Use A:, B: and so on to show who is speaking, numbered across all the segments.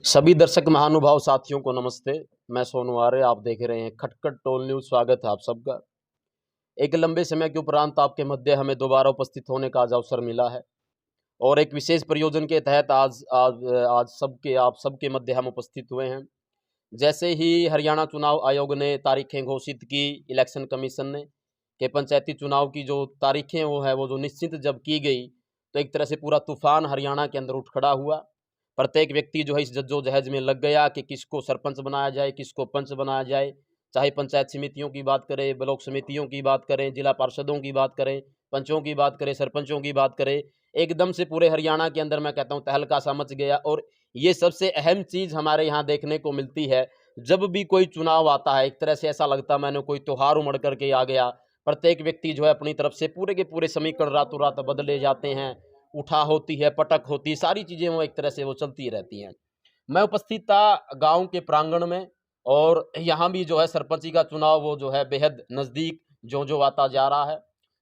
A: सभी दर्शक महानुभाव साथियों को नमस्ते। मैं सोनू आर्य, आप देख रहे हैं खटखट टोल न्यूज़। स्वागत है आप सबका। एक लंबे समय के उपरांत आपके मध्य हमें दोबारा उपस्थित होने का आज अवसर मिला है और एक विशेष प्रयोजन के तहत आज आज आज आप सबके मध्य हम उपस्थित हुए हैं। जैसे ही हरियाणा चुनाव आयोग ने तारीखें घोषित की, इलेक्शन कमीशन ने, कि पंचायती चुनाव की जो तारीखें वो जो निश्चित जब की गई, तो एक तरह से पूरा तूफान हरियाणा के अंदर उठ खड़ा हुआ। प्रत्येक व्यक्ति जो है इस जद्दोजहद में लग गया कि किसको सरपंच बनाया जाए, किसको पंच बनाया जाए। चाहे पंचायत समितियों की बात करें, ब्लॉक समितियों की बात करें, जिला पार्षदों की बात करें, पंचों की बात करें, सरपंचों की बात करें, एकदम से पूरे हरियाणा के अंदर मैं कहता हूँ तहलका सा मच गया। और ये सबसे अहम चीज़ हमारे यहाँ देखने को मिलती है, जब भी कोई चुनाव आता है एक तरह से ऐसा लगता है मैंने कोई त्योहार उमड़ करके आ गया। प्रत्येक व्यक्ति जो है अपनी तरफ से पूरे के पूरे समीकरण रातों रात बदले जाते हैं। उठा होती है, पटक होती है, सारी चीज़ें वो एक तरह से वो चलती रहती हैं। मैं उपस्थित था गाँव के प्रांगण में और यहाँ भी जो है सरपंची का चुनाव वो जो है बेहद नज़दीक जो आता जा रहा है।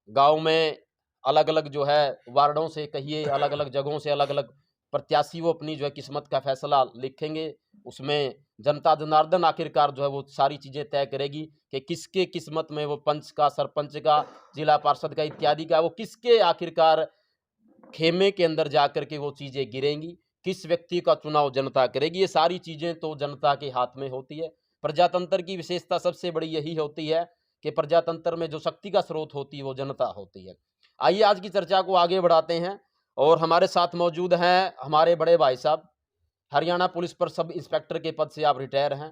A: गाँव में अलग-अलग जो है वार्डों से कहिए, अलग-अलग जगहों से अलग-अलग प्रत्याशी वो अपनी जो है किस्मत का फैसला लिखेंगे। उसमें जनता जनार्दन आखिरकार जो है वो सारी चीज़ें तय करेगी कि किसके किस्मत में वो पंच का, सरपंच का, जिला पार्षद का इत्यादि का वो किसके आखिरकार खेमे के अंदर जाकर के वो चीज़ें गिरेंगी, किस व्यक्ति का चुनाव जनता करेगी। ये सारी चीज़ें तो जनता के हाथ में होती है। प्रजातंत्र की विशेषता सबसे बड़ी यही होती है कि प्रजातंत्र में जो शक्ति का स्रोत होती है वो जनता होती है। आइए आज की चर्चा को आगे बढ़ाते हैं और हमारे साथ मौजूद हैं हमारे बड़े भाई साहब। हरियाणा पुलिस पर सब इंस्पेक्टर के पद से आप रिटायर हैं।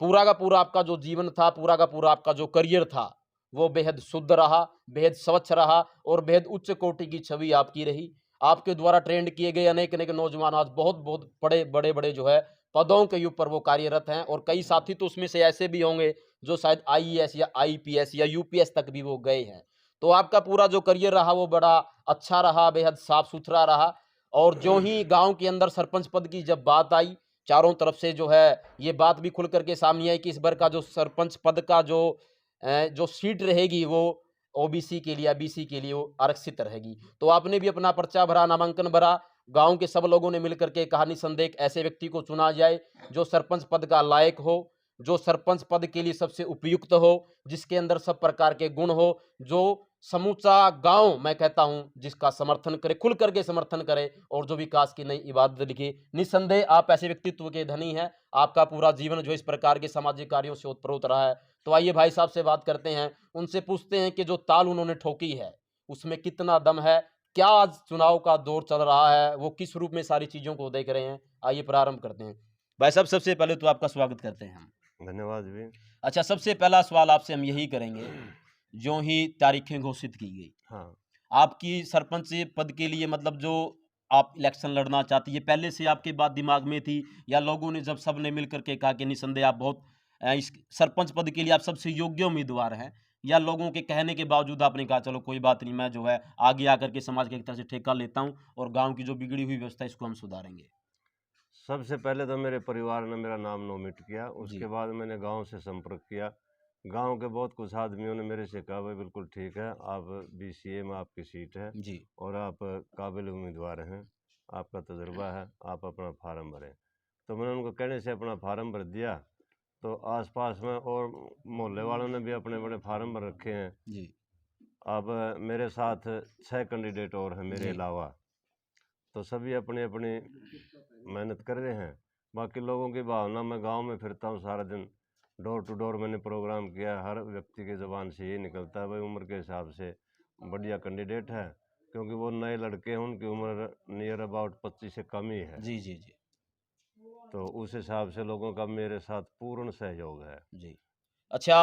A: पूरा का पूरा आपका जो जीवन था, पूरा का पूरा आपका जो करियर था, वो बेहद शुद्ध रहा, बेहद स्वच्छ रहा और बेहद उच्च कोटि की छवि आपकी रही। आपके द्वारा ट्रेंड किए गए अनेक-अनेक नौजवान आज बहुत-बहुत बड़े-बड़े जो है पदों के ऊपर वो कार्यरत हैं और कई साथी तो उसमें से ऐसे भी होंगे जो शायद आईएएस या आईपीएस या यूपीएस तक भी वो गए हैं। तो आपका पूरा जो करियर रहा वो बड़ा अच्छा रहा, बेहद साफ-सुथरा रहा और ज्यों ही गाँव के अंदर सरपंच पद की जब बात आई, चारों तरफ से जो है ये बात भी खुल कर के सामने आई कि इस बार का जो सरपंच पद का जो सीट रहेगी वो ओबीसी के लिए या बीसी के लिए वो आरक्षित रहेगी। तो आपने भी अपना पर्चा भरा, नामांकन भरा, गाँव के सब लोगों ने मिलकर के कहा निसंदेह एक ऐसे व्यक्ति को चुना जाए जो सरपंच पद का लायक हो, जो सरपंच पद के लिए सबसे उपयुक्त हो, जिसके अंदर सब प्रकार के गुण हो, जो समूचा गाँव मैं कहता हूँ जिसका समर्थन करे, खुल करके समर्थन करे और जो विकास की नई इबादत लिखे। निसंदेह आप ऐसे व्यक्तित्व के धनी हैं। आपका पूरा जीवन जो इस प्रकार के सामाजिक कार्यों से ओतप्रोत रहा है। तो आइए भाई साहब से बात करते हैं, उनसे पूछते हैं कि जो ताल उन्होंने ठोकी है, उसमें कितना दम है? क्या आज चुनाव का दौर चल रहा है? वो किस रूप में सारी चीज़ों को देख रहे हैं? आइए प्रारंभ करते हैं। भाई साहब सबसे पहले तो आपका स्वागत करते हैं हम।
B: धन्यवाद भी।
A: अच्छा, सबसे पहला सवाल आपसे हम यही करेंगे, ज्यों ही तारीखें घोषित की गई,
B: हाँ,
A: आपकी सरपंच पद के लिए मतलब जो आप इलेक्शन लड़ना चाहती है, पहले से आपके बात दिमाग में थी या लोगों ने जब सबने मिल कर के कहा कि निसंदेह आप बहुत इस सरपंच पद के लिए आप सबसे योग्य उम्मीदवार हैं, या लोगों के कहने के बावजूद आपने कहा चलो कोई बात नहीं, मैं जो है आगे आकर के समाज के एक तरह से ठेका लेता हूँ और गाँव की जो बिगड़ी हुई व्यवस्था है इसको हम सुधारेंगे?
B: सबसे पहले तो मेरे परिवार ने मेरा नाम नोमिट किया,
A: जी।
B: उसके बाद मैंने गांव से संपर्क किया। गांव के बहुत कुछ आदमियों ने मेरे से कहा भाई बिल्कुल ठीक है, आप बीसीए में आपकी सीट है
A: जी।
B: और आप काबिल उम्मीदवार हैं, आपका तजुर्बा है, आप अपना फार्म भरें। तो मैंने उनको कहने से अपना फार्म भर दिया। तो आसपास में और मोहल्ले वालों ने भी अपने बड़े फार्म भर रखे हैं।
A: जी।
B: अब मेरे साथ 6 कैंडिडेट और हैं मेरे
A: जी।
B: अलावा। तो सभी अपनी अपनी मेहनत कर रहे हैं। बाकी लोगों की भावना, मैं गांव में फिरता हूँ सारा दिन, डोर टू डोर मैंने प्रोग्राम किया। हर व्यक्ति की ज़बान से ये निकलता है भाई उम्र के हिसाब से बढ़िया कैंडिडेट है, क्योंकि वो नए लड़के हैं, उनकी उम्र नियर अबाउट 25 से कम ही है।
A: जी। जी। जी।
B: तो उस हिसाब से लोगों का मेरे साथ पूर्ण सहयोग है।
A: जी। अच्छा,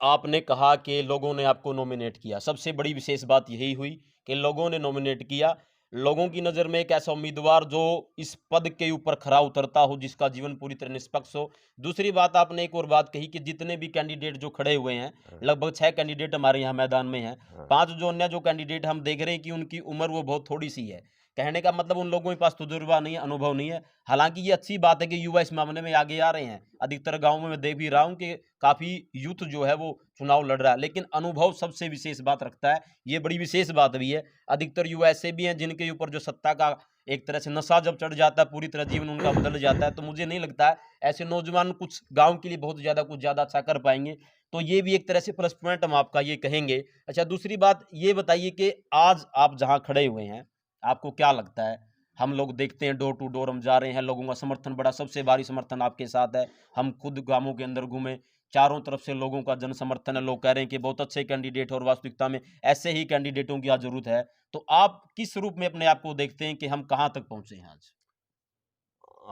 A: आपने कहा कि लोगों ने आपको नॉमिनेट किया। सबसे बड़ी विशेष बात यही हुई कि लोगों ने नॉमिनेट किया। लोगों की नज़र में एक ऐसा उम्मीदवार जो इस पद के ऊपर खरा उतरता हो, जिसका जीवन पूरी तरह निष्पक्ष हो। दूसरी बात आपने एक और बात कही कि जितने भी कैंडिडेट जो खड़े हुए हैं,
B: हाँ,
A: लगभग 6 कैंडिडेट हमारे यहाँ मैदान में हैं।
B: हाँ,
A: 5 जो अन्य जो कैंडिडेट हम देख रहे हैं कि उनकी उम्र वो बहुत थोड़ी-सी है। कहने का मतलब उन लोगों के पास तजुर्बा नहीं है, अनुभव नहीं है। हालांकि ये अच्छी बात है कि युवा इस मामले में आगे आ रहे हैं। अधिकतर गाँव में मैं देख भी रहा हूँ कि काफी यूथ जो है वो चुनाव लड़ रहा है, लेकिन अनुभव सबसे विशेष बात रखता है। ये बड़ी विशेष बात भी है। अधिकतर युवा ऐसे भी हैं जिनके ऊपर जो सत्ता का एक तरह से नशा जब चढ़ जाता है, पूरी तरह जीवन उनका बदल जाता है। तो मुझे नहीं लगता है ऐसे नौजवान कुछ गाँव के लिए बहुत ज्यादा कुछ ज्यादा अच्छा कर पाएंगे। तो ये भी एक तरह से प्लस पॉइंट हम आपका ये कहेंगे। अच्छा, दूसरी बात ये बताइए कि आज आप जहाँ खड़े हुए हैं, आपको क्या लगता है? हम लोग देखते हैं डोर टू डोर हम जा रहे हैं, लोगों का समर्थन बड़ा, सबसे भारी समर्थन आपके साथ है। हम खुद गांवों के अंदर घूमे, चारों तरफ से लोगों का जन समर्थन है। लोग कह रहे हैं कि बहुत अच्छे कैंडिडेट और वास्तविकता में ऐसे ही कैंडिडेटों की आज जरूरत है। तो आप किस रूप में अपने आप को देखते हैं कि हम कहाँ तक पहुंचे हैं आज?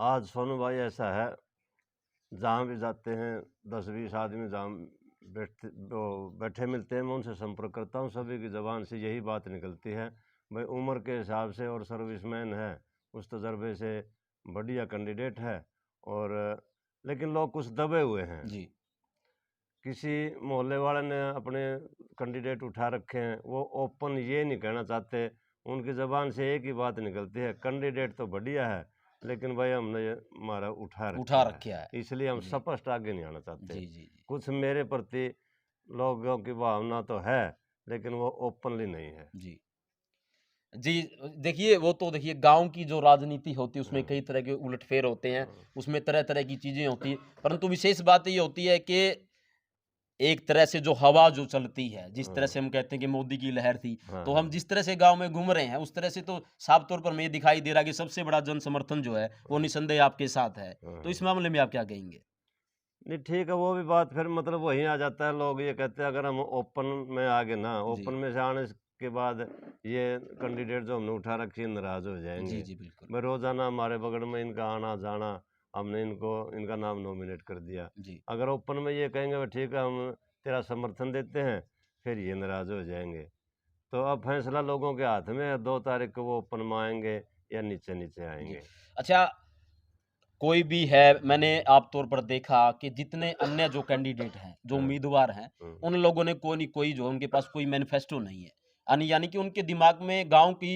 B: आज सोनू भाई ऐसा है, जहाँ भी जाते हैं 10-20 आदमी जहाँ बैठे मिलते हैं, मैं उनसे संपर्क करता हूँ। सभी की ज़बान से यही बात निकलती है, भाई उम्र के हिसाब से और सर्विसमैन है, उस तजर्बे से बढ़िया कैंडिडेट है। और लेकिन लोग कुछ दबे हुए हैं।
A: जी
B: किसी मोहल्ले वाले ने अपने कैंडिडेट उठा रखे हैं, वो ओपन ये नहीं कहना चाहते। उनकी ज़बान से एक ही बात निकलती है, कैंडिडेट तो बढ़िया है लेकिन भाई हमने ये हमारा उठा
A: उठा
B: रखा
A: रखे है।
B: है, इसलिए हम
A: जी
B: स्पष्ट आगे नहीं आना चाहते।
A: जी जी जी
B: कुछ मेरे प्रति लोगों की भावना तो है, लेकिन वो ओपनली नहीं है।
A: जी जी। देखिए, वो तो देखिए गाँव की जो राजनीति होती है उसमें
B: हाँ,
A: कई तरह के उलट-फेर होते हैं,
B: हाँ,
A: उसमें तरह-तरह की चीज़ें होती हैं। परंतु विशेष बात ये होती है कि एक तरह से जो हवा जो चलती है, जिस तरह
B: हाँ,
A: से हम कहते हैं कि मोदी की लहर थी,
B: हाँ,
A: तो हम
B: हाँ,
A: जिस तरह से गाँव में घूम रहे हैं, उस तरह से तो साफ तौर पर हमें ये दिखाई दे रहा है कि सबसे बड़ा जन समर्थन जो है, वो
B: हाँ,
A: निसंदेह आपके साथ है।
B: हाँ,
A: तो इस
B: हाँ।
A: मामले में आप क्या कहेंगे?
B: नहीं ठीक है, वो भी बात फिर मतलब वहीं आ जाता है। लोग ये कहते हैं अगर हम ओपन में आ गए ना,
A: जी।
B: ओपन में से आने के बाद ये कैंडिडेट जो हमने उठा रखी है नाराज हो
A: जी,
B: जाएंगे।
A: जी, बिल्कुल।
B: मैं रोजाना हमारे बगल में इनका आना जाना, हमने इनको इनका नाम नॉमिनेट कर दिया।
A: जी,
B: अगर ओपन में ये कहेंगे भाई ठीक है हम तेरा समर्थन देते हैं, फिर ये नाराज हो जाएंगे। तो अब फैसला लोगों के हाथ में है, 2 तारीख को वो ओपन में आएंगे या नीचे नीचे
A: जी।
B: आएंगे।
A: अच्छा, कोई भी है, मैंने आप तौर पर देखा कि जितने अन्य जो कैंडिडेट हैं, जो
B: हाँ,
A: उम्मीदवार हैं,
B: हम्म,
A: उन लोगों ने कोई नहीं कोई जो उनके पास कोई मैनिफेस्टो नहीं है। यानी कि उनके दिमाग में गाँव की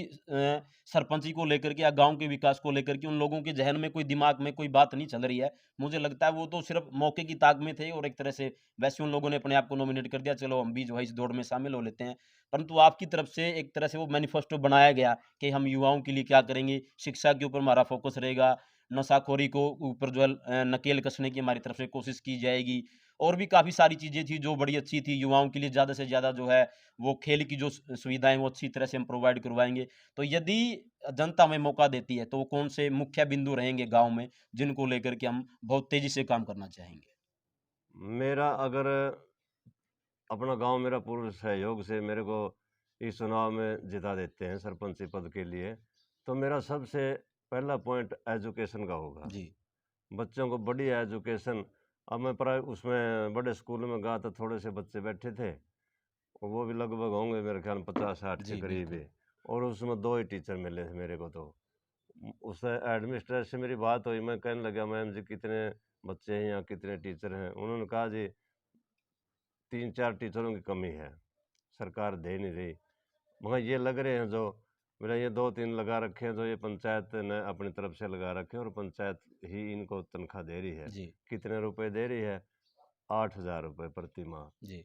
A: सरपंची को लेकर के या गाँव के विकास को लेकर के उन लोगों के ज़हन में कोई दिमाग में कोई बात नहीं चल रही है। मुझे लगता है वो तो सिर्फ़ मौके की ताक में थे और एक तरह से वैसे उन लोगों ने अपने आप को नॉमिनेट कर दिया, चलो हम भी जो है इस दौड़ में शामिल हो लेते हैं। परंतु आपकी तरफ से एक तरह से वो मैनिफेस्टो बनाया गया कि हम युवाओं के लिए क्या करेंगे, शिक्षा के ऊपर हमारा फ़ोकस रहेगा, नशाखोरी को ऊपर जो है नकेल कसने की हमारी तरफ से कोशिश की जाएगी। और भी काफ़ी सारी चीज़ें थी जो बड़ी अच्छी थी, युवाओं के लिए ज़्यादा से ज़्यादा जो है वो खेल की जो सुविधाएँ वो अच्छी तरह से हम प्रोवाइड करवाएँगे। तो यदि जनता हमें मौका देती है, तो वो कौन से मुख्य बिंदु रहेंगे गाँव में, जिनको लेकर के हम बहुत तेज़ी से काम करना चाहेंगे?
B: मेरा अगर अपना गांव मेरा पूर्ण सहयोग से मेरे को इस चुनाव में जिता देते हैं सरपंची पद के लिए, तो मेरा सबसे पहला पॉइंट एजुकेशन का होगा।
A: जी।
B: बच्चों को बढ़िया एजुकेशन। अब मैं प्राइ उसमें बड़े स्कूल में गया तो थोड़े से बच्चे बैठे थे, और वो भी लगभग होंगे मेरे ख्याल में 50-60 के
A: जी,
B: करीब
A: बिल्कुल।
B: ही। और उसमें 2 ही टीचर मिले थे मेरे को। तो उससे एडमिनिस्ट्रेटर से मेरी बात हुई, मैं कहने लगा मैम जी कितने बच्चे हैं यहाँ, कितने टीचर हैं? उन्होंने कहा जी 3-4 टीचरों की कमी है, सरकार दे नहीं रही। मगर ये लग रहे हैं जो मेरा ये 2-3 लगा रखे हैं, जो ये पंचायत ने अपनी तरफ से लगा रखे हैं और पंचायत ही इनको तनख्वाह दे रही है।
A: जी,
B: कितने रुपए दे रही है? 8,000 रुपये प्रति माह।
A: जी,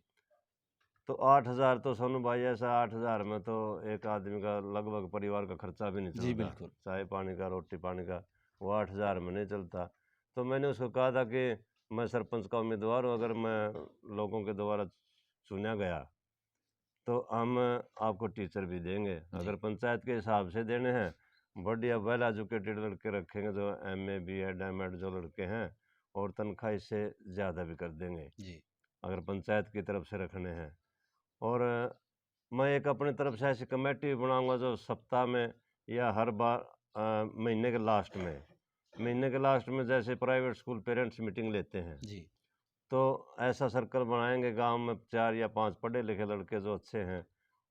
B: तो 8,000 तो सोनू भाई ऐसा 8,000 में तो एक आदमी का लगभग परिवार का खर्चा भी नहीं
A: जी,
B: चलता।
A: बिल्कुल।
B: चाय पानी का, रोटी पानी का, वो 8,000 में नहीं चलता। तो मैंने उसको कहा था कि मैं सरपंच का उम्मीदवार हूँ, अगर मैं लोगों के द्वारा चुना गया तो हम आपको टीचर भी देंगे।
A: जी,
B: अगर पंचायत के हिसाब से देने हैं, बढ़िया वेल एजुकेटेड लड़के रखेंगे जो एमए बीएड एमएड जो लड़के हैं, और तनख्वाह इससे ज़्यादा भी कर देंगे
A: जी,
B: अगर पंचायत की तरफ से रखने हैं। और मैं एक अपनी तरफ से ऐसी कमेटी भी बनाऊंगा जो सप्ताह में या हर बार महीने के लास्ट में जैसे प्राइवेट स्कूल पेरेंट्स मीटिंग लेते हैं,
A: जी,
B: तो ऐसा सर्कल बनाएंगे गांव में 4 या 5 पढ़े लिखे लड़के जो अच्छे हैं,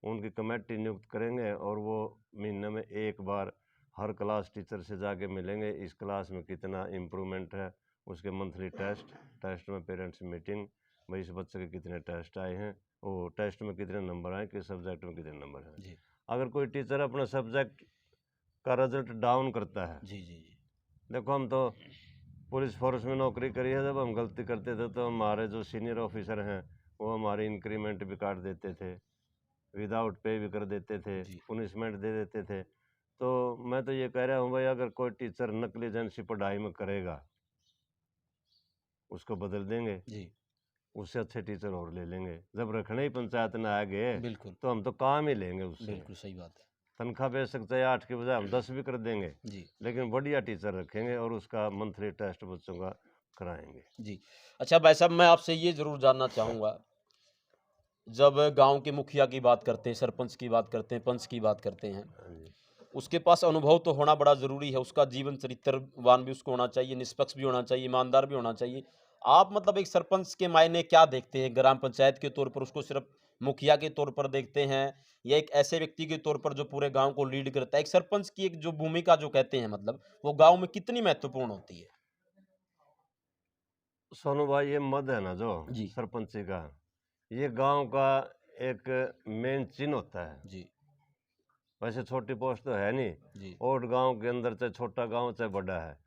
B: उनकी कमेटी नियुक्त करेंगे और वो महीने में एक बार हर क्लास टीचर से जाके मिलेंगे, इस क्लास में कितना इम्प्रूवमेंट है, उसके मंथली टेस्ट में पेरेंट्स मीटिंग, भाई इस बच्चे के कितने टेस्ट आए हैं, वो टेस्ट में कितने नंबर आए, किस सब्जेक्ट में कितने नंबर हैं।
A: जी,
B: अगर कोई टीचर अपना सब्जेक्ट का रिजल्ट डाउन करता है।
A: जी जी जी।
B: देखो हम तो पुलिस फोर्स में नौकरी करी है, जब हम गलती करते थे तो हमारे जो सीनियर ऑफिसर हैं वो हमारी इंक्रीमेंट भी काट देते थे, विदाउट पे भी कर देते थे,
A: जी
B: पुनिशमेंट दे देते थे। तो मैं तो ये कह रहा हूँ भाई, अगर कोई टीचर नेग्लिजेंसी पढ़ाई में करेगा उसको बदल देंगे,
A: जी।
B: उससे अच्छे टीचर और ले लेंगे। जब रखने ही पंचायत में आ गए
A: बिल्कुल
B: तो हम तो काम ही लेंगे उससे।
A: बिल्कुल सही बात है।
B: तनख्वाह बेशक चाहे 8 की बजाय हम 10 भी कर देंगे,
A: जी
B: लेकिन बढ़िया टीचर रखेंगे और उसका मंथली टेस्ट बच्चों का कराएंगे।
A: जी। अच्छा भाई साहब, मैं आपसे ये ज़रूर जानना चाहूँगा, जब गाँव के मुखिया की बात करते हैं, सरपंच की बात करते हैं, पंच की बात करते हैं,
B: हाँ जी।
A: उसके पास अनुभव तो होना बड़ा ज़रूरी है, उसका जीवन चरित्रवान भी उसको होना चाहिए, निष्पक्ष भी होना चाहिए, ईमानदार भी होना चाहिए। आप मतलब एक सरपंच के मायने क्या देखते हैं? ग्राम पंचायत के तौर पर उसको सिर्फ़ मुखिया के तौर पर देखते हैं, या एक ऐसे व्यक्ति के तौर पर जो पूरे गाँव को लीड करता है? एक सरपंच की एक जो भूमिका जो कहते हैं मतलब, वो गाँव में कितनी महत्वपूर्ण होती है?
B: सोनू भाई, ये मद है ना जो
A: जी,
B: सरपंची का, ये गांव का एक मेन चिन्ह होता है।
A: जी,
B: वैसे छोटी पोस्ट तो है नहीं,
A: जी,
B: और गांव के अंदर चाहे छोटा गांव चाहे बड़ा है,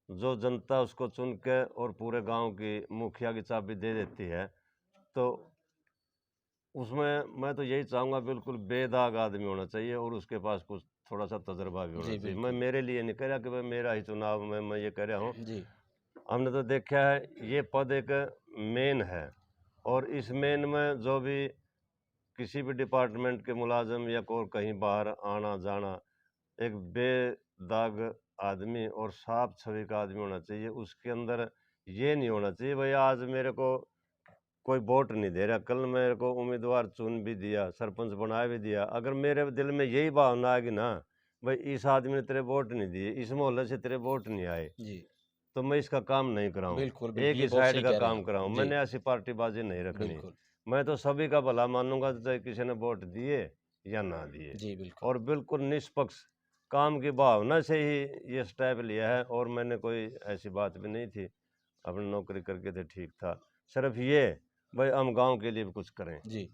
B: जो जनता उसको चुन के और पूरे गांव की मुखिया की चाबी दे देती है, तो उसमें मैं तो यही चाहूँगा बिल्कुल बेदाग आदमी होना चाहिए और उसके पास कुछ थोड़ा सा तजर्बा भी होना
A: जी,
B: चाहिए। मैं
A: बिल्कुल।
B: मेरे लिए नहीं कह रहा कि भाई मेरा ही चुनाव में मैं ये कह रहा हूँ,
A: जी,
B: हमने तो देखा है ये पद एक मेन है, और इस मेन में जो भी किसी भी डिपार्टमेंट के मुलाजिम या कोई कहीं बाहर आना जाना, एक बेदाग आदमी और साफ छवि का आदमी होना चाहिए। उसके अंदर ये नहीं होना चाहिए भाई आज मेरे को कोई वोट नहीं दे रहा, कल मेरे को उम्मीदवार चुन भी दिया, सरपंच बना भी दिया, अगर मेरे दिल में यही भावना आएगी ना भाई इस आदमी ने तेरे वोट नहीं दिए, इस मोहल्ले से तेरे वोट नहीं आए,
A: जी।
B: तो मैं इसका काम नहीं कराऊं,
A: बिल्कुल, बिल्कुल,
B: एक
A: ये
B: ही
A: बहुत
B: साइड
A: सही
B: का
A: कह रहे हैं
B: काम
A: आप।
B: कराऊं।
A: जी,
B: मैंने ऐसी पार्टीबाजी नहीं रखनी।
A: बिल्कुल।
B: मैं तो सभी का भला मानूंगा, चाहे किसी ने वोट दिए या ना दिए,
A: जी, बिल्कुल।
B: और बिल्कुल निष्पक्ष काम की भावना से ही ये स्टेप लिया है। और मैंने कोई ऐसी बात भी नहीं थी, अपनी नौकरी करके थे ठीक था, सिर्फ ये भाई हम गांव के लिए भी कुछ करें।
A: जी।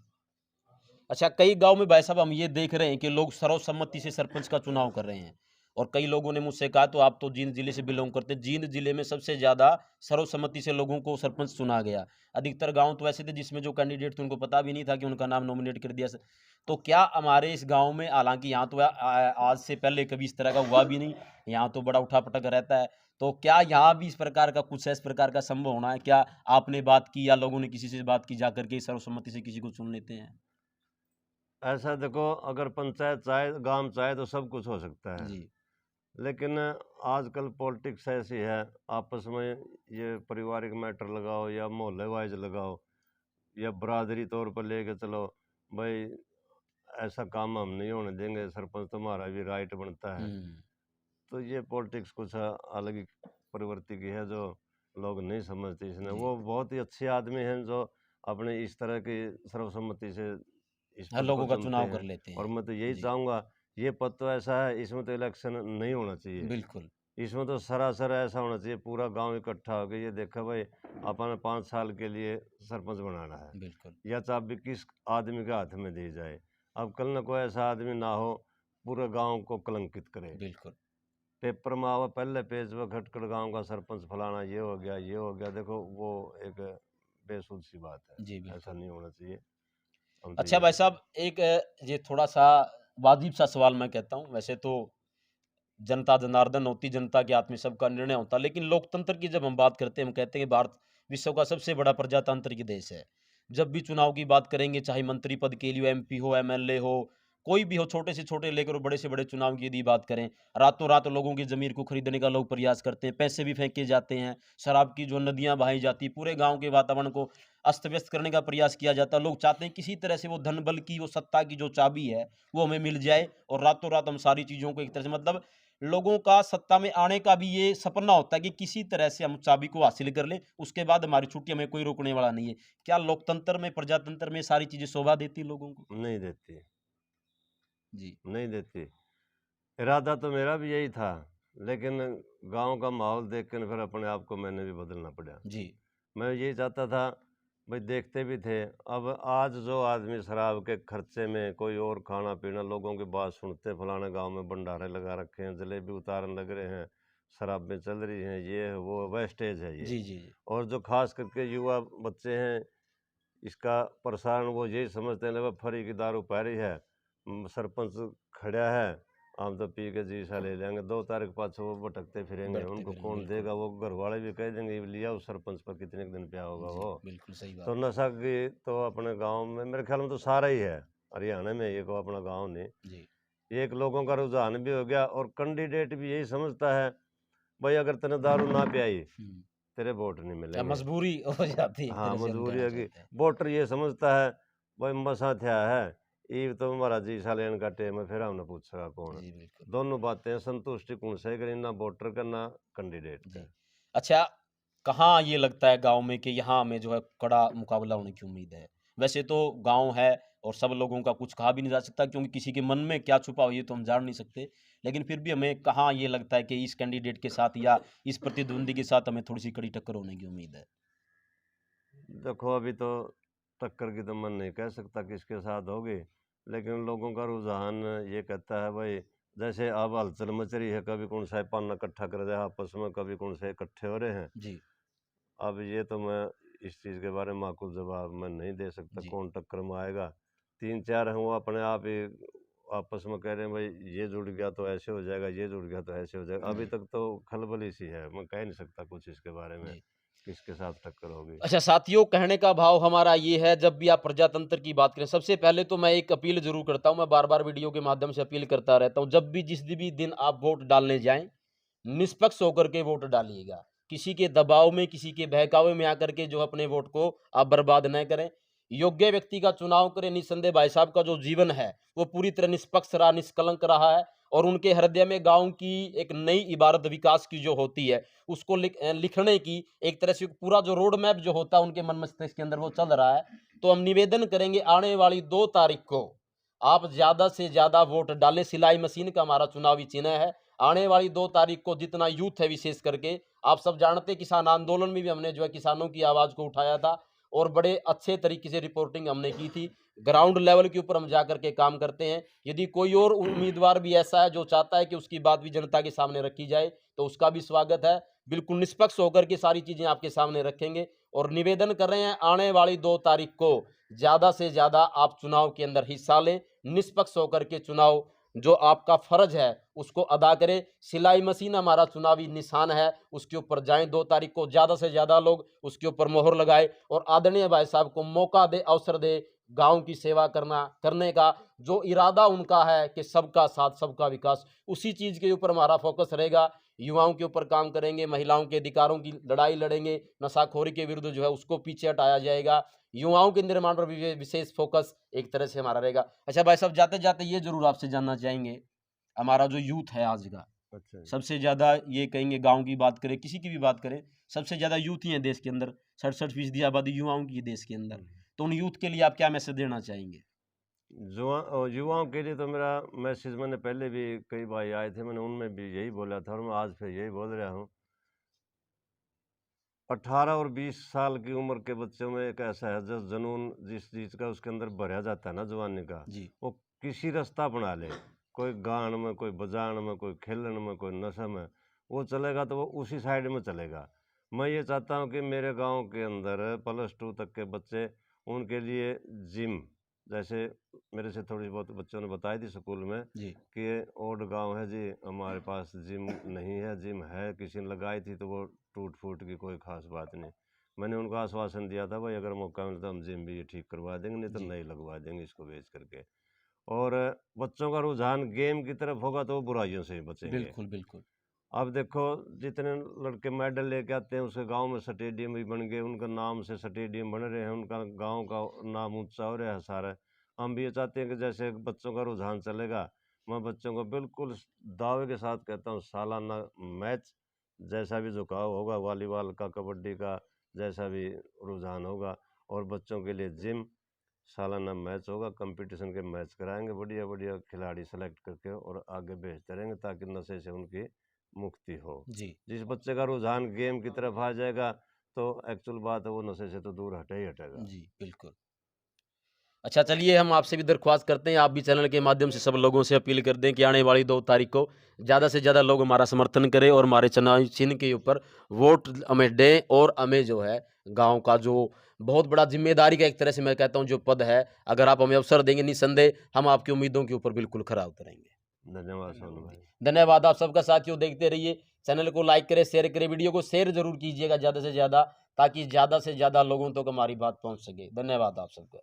A: अच्छा, कई गाँव में भाई साहब हम ये देख रहे हैं कि लोग सर्वसम्मति से सरपंच का चुनाव कर रहे हैं, और कई लोगों ने मुझसे कहा, तो आप तो जींद जिले से बिलोंग करते हैं, जींद जिले में सबसे ज़्यादा सर्वसम्मति से लोगों को सरपंच चुना गया। अधिकतर गाँव तो ऐसे थे जिसमें जो कैंडिडेट थे उनको पता भी नहीं था कि उनका नाम नॉमिनेट कर दिया। तो क्या हमारे इस गाँव में, हालाँकि यहाँ तो आज से पहले कभी इस तरह का हुआ भी नहीं, यहाँ तो बड़ा उठा-पटक रहता है। तो क्या यहाँ भी इस प्रकार का कुछ है, इस प्रकार का संभव होना है? क्या आपने बात की या लोगों ने किसी से बात की जाकर के सर्वसम्मति से किसी को चुन लेते हैं?
B: ऐसा देखो, अगर पंचायत चाहे गांव चाहे तो सब कुछ हो सकता है,
A: जी।
B: लेकिन आजकल पॉलिटिक्स ऐसी है, आपस में ये पारिवारिक मैटर लगाओ या मोहल्ले वाइज लगाओ या बरादरी तौर पर लेके चलो, भाई ऐसा काम हम नहीं होने देंगे, सरपंच तुम्हारा भी राइट बनता है।
A: हुँ।
B: तो ये पॉलिटिक्स कुछ अलग ही प्रवृत्ति की है जो लोग नहीं समझते। इसने
A: जी।
B: वो बहुत ही अच्छे आदमी हैं जो अपने इस तरह की सर्वसम्मति से इस
A: हर
B: पद को
A: लोगों का
B: चुनते
A: चुनाव कर
B: हैं।
A: लेते
B: और
A: हैं।
B: मैं तो यही
A: जी,
B: चाहूँगा, ये पद तो ऐसा है इसमें तो इलेक्शन नहीं होना चाहिए,
A: बिल्कुल,
B: इसमें तो सरासर ऐसा होना चाहिए पूरा गांव इकट्ठा होकर ये देखा भाई अपन 5 साल के लिए सरपंच बनाना है,
A: बिल्कुल,
B: या चाबी किस आदमी के हाथ में दी जाए। अब कल ना कोई ऐसा आदमी ना हो पूरे गांव को कलंकित करे,
A: बिल्कुल।
B: पेपर में आवा पहले पेज पे खटखट गांव का सरपंच फलाना ये हो गया ये हो गया, देखो वो एक बेसुध सी बात
A: जी,
B: है, ऐसा
A: बिल्कुल।
B: नहीं होना चाहिए। हम तो
A: अच्छा
B: ये
A: भाई
B: कहते
A: साहब, एक ये थोड़ा-सा वाजिब-सा सवाल मैं कहता हूँ। वैसे तो जनता जनार्दन होती, जनता के हाथ में सबका निर्णय होता। लेकिन लोकतंत्र की जब हम बात करते हैं, हम कहते हैं कि भारत विश्व का सबसे बड़ा प्रजातांत्रिक देश है। जब भी चुनाव की बात करेंगे, चाहे मंत्री पद के लिए एमपी हो, एमएलए हो, कोई भी हो, छोटे से छोटे लेकर बड़े से बड़े चुनाव की यदि बात करें, रातों-रात लोगों की ज़मीर को खरीदने का लोग प्रयास करते हैं, पैसे भी फेंके जाते हैं, शराब की जो नदियाँ बहाई जाती हैं, पूरे गाँव के वातावरण को अस्त-व्यस्त करने का प्रयास किया जाता है। लोग चाहते हैं किसी तरह से वो धन बल की, वो सत्ता की जो चाबी है, वो हमें मिल जाए, और रातों-रात हम सारी चीज़ों को एक तरह से मतलब लोगों का सत्ता में आने का भी ये सपना होता है कि किसी तरह से हम चाबी को हासिल कर लें, उसके बाद हमारी छुट्टी, हमें कोई रोकने वाला नहीं है। क्या लोकतंत्र में, प्रजातंत्र में सारी चीज़ें शोभा देती हैं लोगों को?
B: नहीं देती,
A: जी,
B: नहीं देती। इरादा तो मेरा भी यही था, लेकिन गांव का माहौल देख कर फिर अपने आप को मैंने भी बदलना पड़ा।
A: जी,
B: मैं यही चाहता था भाई देखते भी थे। अब आज जो आदमी शराब के खर्चे में कोई और खाना पीना, लोगों की बात सुनते, फलाने गांव में भंडारे लगा रखे हैं, जलेबी उतारने लग रहे हैं, शराबें चल रही हैं, ये है वो, वेस्टेज है ये।
A: जी जी जी।
B: और जो खास करके युवा बच्चे हैं, इसका प्रसारण वो यही समझते हैं, फरी की दारू पै रही है, सरपंच खड़ा है, हम तो पी के जी सा ले लेंगे, 2 तारीख पाछे वो भटकते फिरेंगे,
A: बढ़ते
B: उनको
A: फिरेंगे,
B: कौन
A: बिल्कुल।
B: देगा, वो घर वाले भी कह देंगे लिया उस सरपंच पर कितने दिन पे होगा
A: जी,
B: वो।
A: बिल्कुल सही
B: तो
A: बात।
B: नशा की तो अपने गांव में मेरे ख्याल में तो सारा ही है, हरियाणा में, ये को अपना गांव नहीं,
A: जी।
B: ये एक लोगों का रुझान भी हो गया। और कैंडिडेट भी यही समझता है, भाई अगर तने दारू ना पियाई
A: हुँ।
B: तेरे वोट नहीं
A: या
B: मिलेंगे।
A: मजबूरी हो जाती है, एक
B: हाँ,
A: तरह से हम
B: मजबूरी
A: कहना
B: है कि
A: चाहते हैं।
B: वोटर ये समझता है, भाई मसा थया है, ये तो हमारा जी सा लेने का टेम है, फिर हमने पूछेगा कौन।
A: जी, बिल्कुल।
B: दोनों बातें संतुष्टि कौन से करें, ना वोटर का ना कैंडिडेट
A: जी।
B: का।
A: अच्छा, कहाँ ये लगता है गाँव में कि यहाँ हमें जो है कड़ा मुकाबला होने की उम्मीद है? वैसे तो गाँव है और सब लोगों का कुछ कहा भी नहीं जा सकता, क्योंकि किसी के मन में क्या छुपा हो ये तो हम जान नहीं सकते। लेकिन फिर भी हमें कहाँ ये लगता है कि इस कैंडिडेट के साथ या इस प्रतिद्वंदी के साथ हमें थोड़ी-सी कड़ी टक्कर होने की उम्मीद है?
B: देखो अभी तो टक्कर की तो मन नहीं कह सकता किसके साथ होगी, लेकिन लोगों का रुझान ये कहता है भाई, जैसे अब हलचल मच रही है, कभी कौन सा पाना इकट्ठा कर रहे हैं आपस में, कभी कौन से इकट्ठे हो रहे हैं।
A: जी,
B: अब ये तो मैं इस चीज़ के बारे में माकूल जवाब मैं नहीं दे सकता
A: जी।
B: कौन टक्कर में आएगा। 3-4 हैं वो अपने आप ही आपस में कह रहे हैं भाई ये जुड़ गया तो ऐसे हो जाएगा, ये जुड़ गया तो ऐसे हो जाएगा। अभी
A: जी,
B: तक तो खलबली सी है, मैं कह नहीं सकता कुछ इसके बारे में,
A: जी।
B: किसके साथ टक्कर होगी।
A: अच्छा साथियों, कहने का भाव हमारा ये है, जब भी आप प्रजातंत्र की बात करें, सबसे पहले तो मैं एक अपील ज़रूर करता हूँ, मैं बार-बार वीडियो के माध्यम से अपील करता रहता हूँ, जब भी जिस भी दिन आप वोट डालने जाएँ, निष्पक्ष होकर के वोट डालिएगा। किसी के दबाव में, किसी के बहकावे में आकर के जो अपने वोट को आप बर्बाद न करें। योग्य व्यक्ति का चुनाव करें। निस्संदेह भाई साहब का जो जीवन है, वो पूरी तरह निष्पक्ष रहा, निष्कलंक रहा है और उनके हृदय में गाँव की एक नई इबारत विकास की जो होती है, उसको लिखने की एक तरह से पूरा जो रोड मैप जो होता है उनके मन मस्तिष्क के अंदर वो चल रहा है। तो हम निवेदन करेंगे आने वाली 2 तारीख को आप ज़्यादा से ज़्यादा वोट डालें। सिलाई मशीन का हमारा चुनावी चिन्ह है। आने वाली 2 तारीख को जितना यूथ है विशेष करके, आप सब जानते हैं किसान आंदोलन में भी हमने जो है किसानों की आवाज़ को उठाया था और बड़े अच्छे तरीके से रिपोर्टिंग हमने की थी। ग्राउंड लेवल के ऊपर हम जाकर के काम करते हैं। यदि कोई और उम्मीदवार भी ऐसा है जो चाहता है कि उसकी बात भी जनता के सामने रखी जाए, तो उसका भी स्वागत है। बिल्कुल निष्पक्ष होकर के सारी चीज़ें आपके सामने रखेंगे और निवेदन कर रहे हैं आने वाली 2 तारीख को ज़्यादा से ज़्यादा आप चुनाव के अंदर हिस्सा लें। निष्पक्ष होकर के चुनाव जो आपका फर्ज है उसको अदा करें। सिलाई मशीन हमारा चुनावी निशान है, उसके ऊपर जाएं। 2 तारीख को ज़्यादा से ज़्यादा लोग उसके ऊपर मोहर लगाए और आदरणीय भाई साहब को मौका दे, अवसर दे, गांव की सेवा करने का जो इरादा उनका है कि सबका साथ सबका विकास, उसी चीज़ के ऊपर हमारा फोकस रहेगा। युवाओं के ऊपर काम करेंगे, महिलाओं के अधिकारों की लड़ाई लड़ेंगे, नशाखोरी के विरुद्ध जो है उसको पीछे हटाया जाएगा। युवाओं के निर्माण पर विशेष फोकस एक तरह से हमारा रहेगा। अच्छा भाई साहब, जाते-जाते ये ज़रूर आपसे जानना चाहेंगे, हमारा जो यूथ है आज का,
B: अच्छा जी।
A: सबसे ज़्यादा ये कहेंगे गाँव की बात करें, किसी की भी बात करें, सबसे ज़्यादा यूथ ही है देश के अंदर, 67% आबादी युवाओं की है देश के अंदर। तो उन यूथ के लिए आप क्या मैसेज देना चाहेंगे?
B: युवाओं के लिए तो मेरा मैसेज, मैंने पहले भी कई भाई आए थे, मैंने उनमें भी यही बोला था और मैं आज फिर यही बोल रहा हूँ। 18 और 20 साल की उम्र के बच्चों में एक ऐसा है जो जुनून जिस चीज़ का उसके अंदर भरा जाता है ना जवानी का,
A: जी,
B: वो किसी रास्ता अपना ले, कोई गान में, कोई बजान में, कोई खेलन में, कोई नशे में, वो चलेगा तो वो उसी साइड में चलेगा। मैं ये चाहता हूँ कि मेरे गांव के अंदर +2 तक के बच्चे, उनके लिए जिम, जैसे मेरे से थोड़ी बहुत बच्चों ने बताई थी स्कूल में
A: जी,
B: कि ओड गांव है जी, हमारे पास जिम नहीं है, जिम है किसी ने लगाई थी तो वो टूट फूट की कोई खास बात नहीं। मैंने उनको आश्वासन दिया था भाई अगर मौका मिलता हम जिम भी ये ठीक करवा देंगे, नहीं तो
A: जी।
B: नहीं लगवा देंगे इसको बेच करके। और बच्चों का रुझान गेम की तरफ होगा तो वो बुराइयों से ही बचेंगे।
A: बिल्कुल, बिल्कुल।
B: अब देखो जितने लड़के मेडल लेके आते हैं उसके गांव में स्टेडियम भी बन गए, उनका नाम से स्टेडियम बन रहे हैं, उनका गांव का नाम ऊंचा हो रहा है सारा। हम भी ये चाहते हैं कि जैसे बच्चों का रुझान चलेगा, मैं बच्चों को बिल्कुल दावे के साथ कहता हूँ सालाना मैच, जैसा भी झुकाव होगा वॉलीबॉल का, कबड्डी का, जैसा भी रुझान होगा, और बच्चों के लिए जिम, सालाना मैच होगा, कंपटीशन के मैच कराएंगे, बढ़िया बढ़िया खिलाड़ी सेलेक्ट करके और आगे भेजते रहेंगे ताकि नशे से उनकी मुक्ति हो।
A: जी,
B: जिस बच्चे का रुझान गेम की तरफ आ जाएगा तो एक्चुअल बात है वो नशे से तो दूर हटे ही हटेगा।
A: जी, बिल्कुल। अच्छा चलिए हम आपसे भी दरख्वास्त करते हैं, आप भी चैनल के माध्यम से सब लोगों से अपील कर दें कि आने वाली 2 तारीख को ज़्यादा से ज़्यादा लोग हमारा समर्थन करें और हमारे चुनावी चिन्ह के ऊपर वोट हमें दें और हमें जो है गाँव का जो बहुत बड़ा ज़िम्मेदारी का एक तरह से मैं कहता हूँ जो पद है, अगर आप हमें अवसर देंगे निस्संदेह हम आपकी उम्मीदों के ऊपर बिल्कुल खरा उतरेंगे।
B: धन्यवाद सोनू भाई।
A: धन्यवाद आप सबका साथियों, देखते रहिए चैनल को लाइक करें, शेयर करें, वीडियो को शेयर ज़रूर कीजिएगा ज़्यादा से ज़्यादा ताकि ज़्यादा से ज़्यादा लोगों तक हमारी बात पहुँच सके। धन्यवाद आप सबका।